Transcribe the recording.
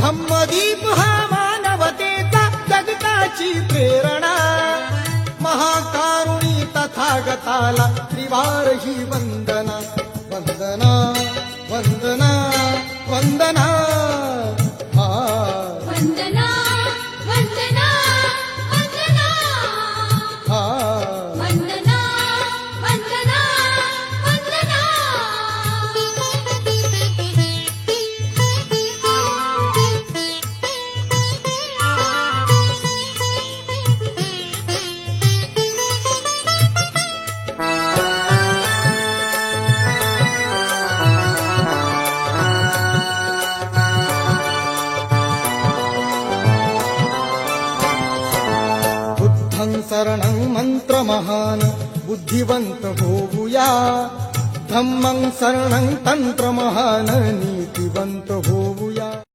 धम्मदीप हा मानवतेचा जगताची प्रेरणा, महाकारुणी तथागताला त्रिवार ही वंदना, वंदना वंदना वंदना हा वंदना वंदना वंदना हा वंदना वंदना वंदना. बुद्धं शरणं मंत्र महान बुद्धिवंत होऊया, धम्मं शरणं तंत्र महान नीतिवंत होऊया.